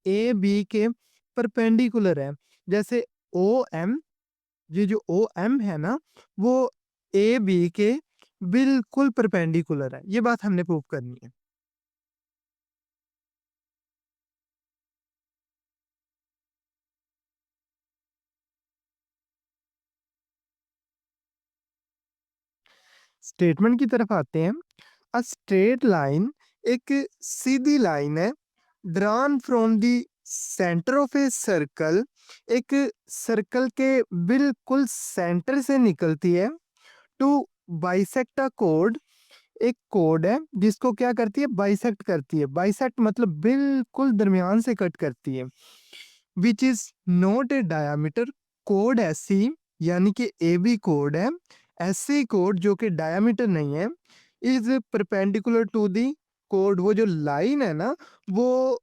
A B के perpendicular है। जैसे ओ एम, ये जो ओ एम है ना, वो ए बी के बिल्कुल परपेंडिकुलर है। ये बात हमने प्रूव करनी है। स्टेटमेंट की तरफ आते हैं। अ स्ट्रेट लाइन एक सीधी लाइन है, drawn from the centre of a circle, एक सर्कल के बिल्कुल सेंटर से निकलती है, टू बाइसेक्ट अ कोड, एक कोड है जिसको क्या करती है, बाइसेक्ट करती है। बाइसेक्ट मतलब बिल्कुल दरमियान से कट करती है। Which is not a diameter, code ऐसी, यानी कि ए बी कोड है, ऐसी कोड जो कि डायामीटर नहीं है, इज परपेंडिकुलर टू दी कोड। वो जो लाइन है ना, वो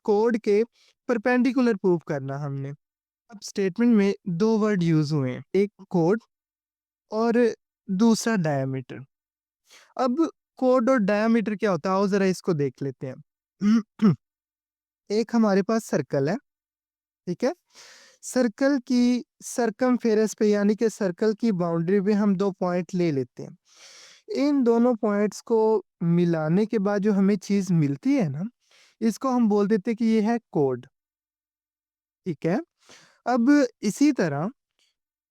कोड के परपेंडिकुलर प्रूव करना हमने। अब स्टेटमेंट में दो वर्ड यूज हुए हैं, एक कोड और दूसरा डायामीटर। अब कोड और डायामीटर क्या होता है, आओ जरा इसको देख लेते हैं। एक हमारे पास सर्कल है, ठीक है। सर्कल की सरकमफेरेंस पे, यानी कि सर्कल की बाउंड्री पे हम दो पॉइंट ले लेते हैं। इन दोनों पॉइंट्स को मिलाने के बाद जो हमें चीज मिलती है ना, इसको हम बोल देते हैं कि ये है कोड, ठीक है। अब इसी तरह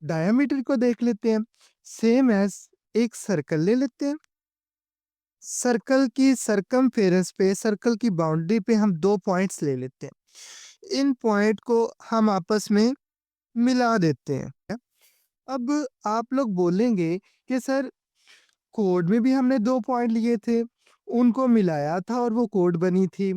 डायमीटर को देख लेते हैं। सेम एज एक सर्कल ले लेते हैं, सर्कल की सरकमफेरेंस पे, सर्कल की बाउंड्री पे हम दो पॉइंट्स ले लेते हैं। इन पॉइंट को हम आपस में मिला देते हैं। अब आप लोग बोलेंगे कि सर, कोड में भी हमने दो पॉइंट लिए थे, उनको मिलाया था और वो कोड बनी थी।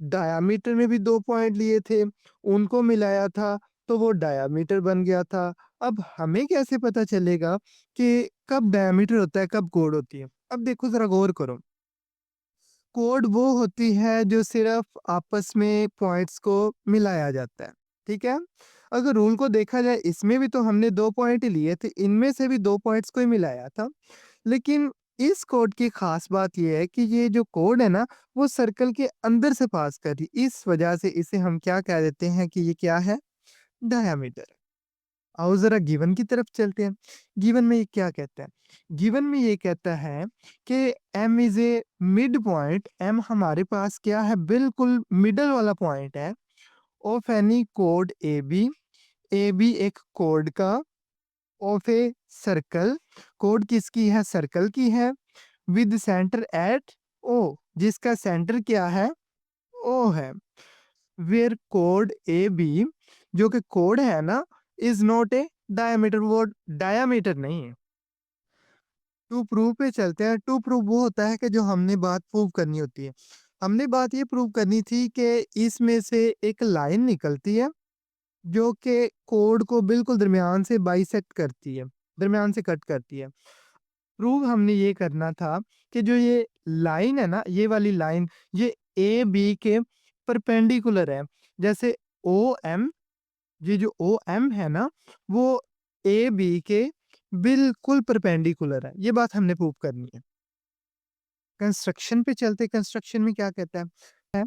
डायामीटर में भी दो पॉइंट लिए थे, उनको मिलाया था तो वो डायामीटर बन गया था। अब हमें कैसे पता चलेगा कि कब डायामीटर होता है, कब कोड होती है? अब देखो जरा गौर करो। कोड वो होती है जो सिर्फ आपस में पॉइंट्स को मिलाया जाता है, ठीक है। अगर रूल को देखा जाए, इसमें भी तो हमने दो पॉइंट ही लिए थे, इनमें से भी दो पॉइंट्स को ही मिलाया था। लेकिन इस कोड की खास बात यह है कि ये जो कोड है ना, वो सर्कल के अंदर से पास कर रही, इस वजह से इसे हम क्या कह देते हैं कि ये क्या है, डायमीटर। आओ जरा गिवन की तरफ चलते हैं। गिवन में ये क्या कहता है? गिवन में ये कहता है कि m is a mid point. m हमारे पास क्या है, बिल्कुल मिडल वाला पॉइंट है, ऑफ एनी कोड ए बी। ए बी एक कोड का, ऑफ ए सर्कल, कोड किसकी है, सर्कल की है, विद सेंटर एट ओ, जिसका सेंटर क्या है, ओ है। वेयर कोड ए बी, जो कि कोड है ना, इज नॉट ए डायमीटर, वो डायमीटर नहीं है। टू प्रूव पे चलते हैं। टू प्रूव वो होता है कि जो हमने बात प्रूव करनी होती है। हमने बात ये प्रूव करनी थी कि इसमें से एक लाइन निकलती है जो कि कोड को बिल्कुल दरमियान से बाइसेक्ट करती है, दरमियान से कट करती है। प्रूव हमने ये करना था कि जो ये लाइन है ना, ये वाली लाइन, ये ए बी के परपेंडिकुलर है। जैसे ओ एम, ये जो ओ एम है ना, वो ए बी के बिल्कुल परपेंडिकुलर है। ये बात हमने प्रूव करनी है। कंस्ट्रक्शन पे चलते, कंस्ट्रक्शन में क्या कहता है,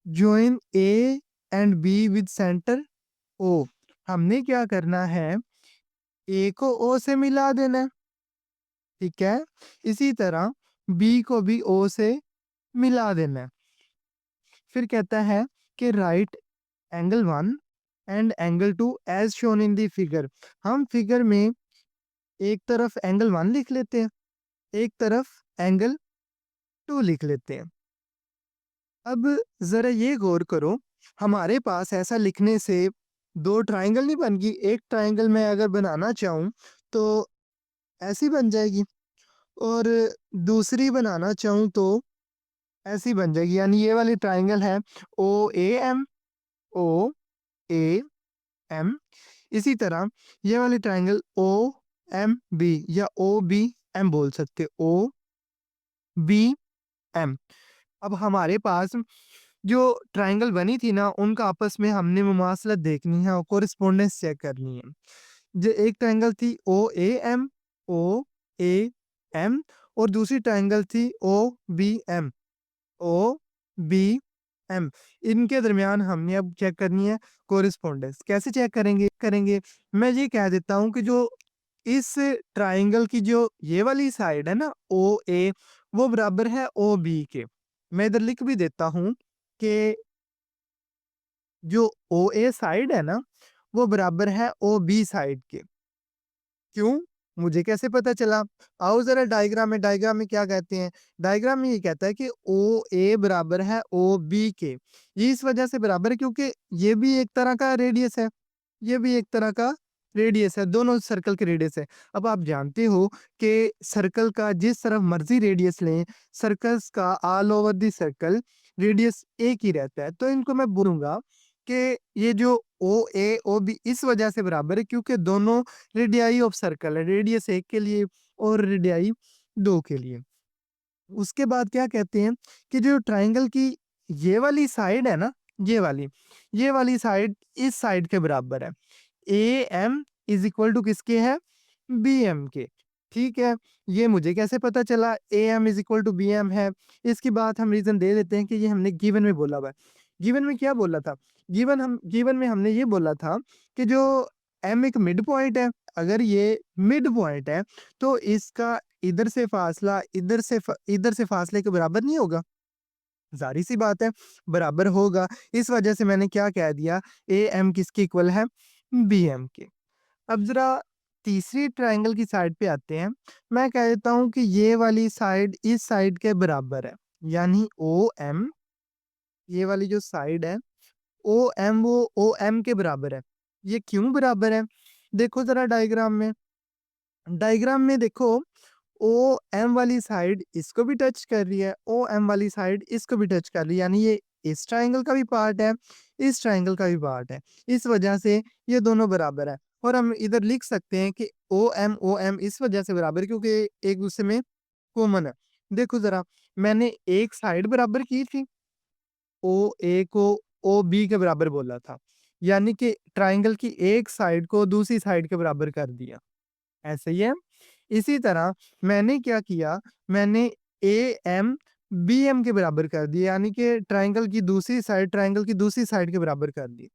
join A and B with centre O. हमने क्या करना है, ए को ओ से मिला देना है, ठीक है। इसी तरह बी को भी ओ से मिला देना है। फिर कहता है कि right angle one and angle two as shown in the figure. हम फिगर में एक तरफ एंगल वन लिख लेते हैं, एक तरफ एंगल टू लिख लेते हैं। अब जरा ये गौर करो, हमारे पास ऐसा लिखने से दो ट्रायंगल नहीं बन गई। एक ट्रायंगल मैं अगर बनाना चाहूँ तो ऐसी बन जाएगी, और दूसरी बनाना चाहूँ तो ऐसी बन जाएगी। यानी ये वाली ट्रायंगल है ओ A M, O A M. इसी तरह ये वाली ट्रायंगल ओ एम बी, या ओ बी एम बोल सकते, ओ बी एम। अब हमारे पास जो ट्रायंगल बनी थी ना, उनका आपस में हमने मुमासलत देखनी है और कोरिस्पोंडेंस चेक करनी है। जो एक ट्रायंगल थी ओ A M, O A M, और दूसरी ट्रायंगल थी O B M, O B M, इनके दरमियान हमने अब चेक करनी है कोरिस्पोंडेंस। कैसे चेक करेंगे? मैं ये कह देता हूँ कि जो इस ट्राइंगल की जो ये वाली साइड है ना ओ ए, वो बराबर है ओ बी के। मैं इधर लिख भी देता हूँ कि जो ओ ए साइड है ना वो बराबर है ओ बी साइड के। क्यों? मुझे कैसे पता चला? आओ ज़रा डायग्राम में क्या कहते हैं? डायग्राम में ये कहता है कि OA बराबर है OB के। ये इस वजह से बराबर है क्योंकि ये भी एक तरह का रेडियस है, ये भी एक तरह का रेडियस है, दोनों सर्कल के रेडियस है। अब आप जानते हो कि सर्कल का जिस तरफ मर्ज़ी रेडियस लें, सर्कल्स का all over the circle radius एक ही रहता है। तो इनको मैं बोलूँगा कि ये जो OA, OB इस वजह से बराबर है क्योंकि दोनों रेडियाई ऑफ सर्कल है, रेडियस 1 के लिए और रेडियाई 2 के लिए। उसके बाद क्या कहते हैं कि जो ट्रायंगल की ये वाली साइड है ना, ये वाली साइड इस साइड के बराबर है। AM इज़ इक्वल टू किसके है? BM के। ठीक है? ये मुझे कैसे पता चला AM is equal to BM है? इसकी बात हम रीज़न दे देते हैं कि ये हमने गिवन में बोला हुआ है। गिवन में क्या बोला था? गिवन में हमने ये बोला था कि जो M एक मिड पॉइंट है, अगर ये मिड पॉइंट है, तो इसका इधर से फासला इधर से फासले के बराबर नहीं होगा? ज़ाहिर-सी बात है, बराबर होगा। इस वजह से मैंने क्या कह दिया, AM किसके इक्वल है? BM के। अब ज़रा तीसरी ट्रायंगल की साइड पे आते हैं। मैं कह देता हूँ कि ये वाली साइड इस साइड के बराबर है। यानी OM, ये वाली जो साइड है, OM वो OM के बराबर है। ये क्यों बराबर है? देखो ज़रा डायग्राम में देखो ओ एम वाली साइड इसको भी टच कर रही है, ओ एम वाली साइड इसको भी टच कर रही है, यानी ये इस ट्रायंगल का भी पार्ट है, इस ट्रायंगल का भी पार्ट है। इस वजह से ये दोनों बराबर है और हम इधर लिख सकते हैं कि ओ एम इस वजह से बराबर है क्योंकि एक दूसरे में कॉमन है। देखो जरा, मैंने एक साइड बराबर की थी, ओ ए को ओ बी के बराबर बोला था, यानी कि ट्रायंगल की एक साइड को दूसरी साइड के बराबर कर दिया। ऐसे ही है। इसी तरह मैंने क्या किया, मैंने एएम बीएम के बराबर कर दिया, यानी कि ट्रायंगल की दूसरी साइड के बराबर कर दी।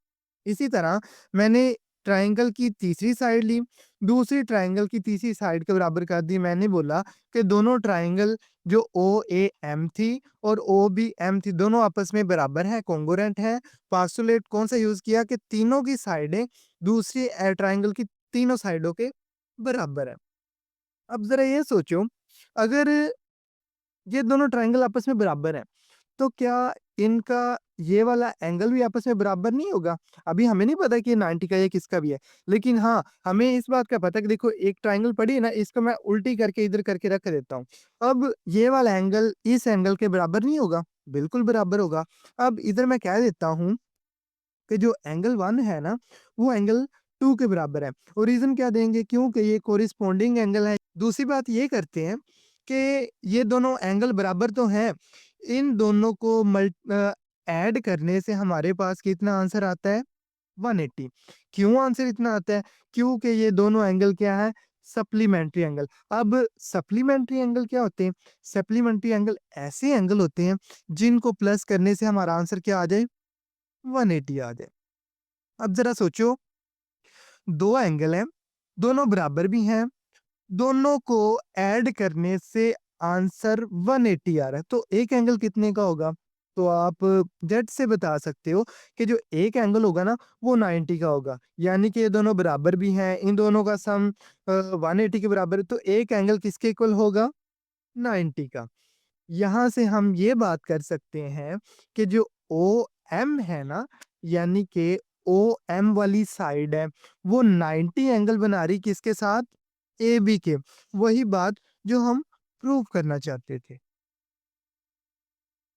इसी तरह मैंने ट्रायंगल की तीसरी साइड ली, दूसरी ट्रायंगल की तीसरी साइड के बराबर कर दी। मैंने बोला कि दोनों ट्रायंगल जो ओएएम थी और ओबीएम थी, दोनों आपस में बराबर हैं, कॉन्ग्रुएंट हैं। पास्टुलेट कौन सा यूज़ किया कि तीनों की साइडें दूसरी ट्रायंगल की तीनों साइडों के बराबर है। अब ज़रा ये सोचो, अगर ये दोनों ट्रायंगल आपस में बराबर हैं, तो क्या इनका ये वाला एंगल भी आपस में बराबर नहीं होगा? अभी हमें नहीं पता कि ये 90 का है या किसका भी है। लेकिन हाँ, हमें इस बात का पता है कि देखो एक ट्रायंगल पड़ी है ना, इसको मैं उल्टी करके इधर करके रख देता हूँ। अब ये वाला एंगल इस एंगल के बराबर नहीं होगा? बिल्कुल बराबर होगा। अब इधर मैं कह देता हूँ कि जो एंगल 1 है ना, वो एंगल 2 के बराबर है और रीज़न क्या देंगे? क्योंकि ये कोरिस्पोंडिंग एंगल है। दूसरी बात ये करते हैं कि ये दोनों एंगल बराबर तो हैं, इन दोनों को ऐड करने से हमारे पास कितना आंसर आता है? 180। क्यों आंसर इतना आता है? क्योंकि ये दोनों एंगल क्या है? Supplementary angle. अब सप्लीमेंट्री एंगल क्या होते हैं? सप्लीमेंट्री एंगल ऐसे एंगल होते हैं, जिनको प्लस करने से हमारा आंसर क्या आ जाए? 180 आ जाए। अब ज़रा सोचो, 2 एंगल हैं, दोनों बराबर भी हैं, दोनों को ऐड करने से आंसर 180 आ रहा है, तो एक एंगल कितने का होगा? तो आप झट से बता सकते हो कि जो एक एंगल होगा ना, वो 90 का होगा। यानी कि ये दोनों बराबर भी हैं, इन दोनों का सम 180 के बराबर है, तो एक एंगल किसके इक्वल होगा? 90 का। यहाँ से हम ये बात कर सकते हैं कि जो OM है ना, यानी कि OM वाली साइड है, वो 90 एंगल बना रही किसके साथ? AB के। वही बात जो हम प्रूव करना चाहते थे।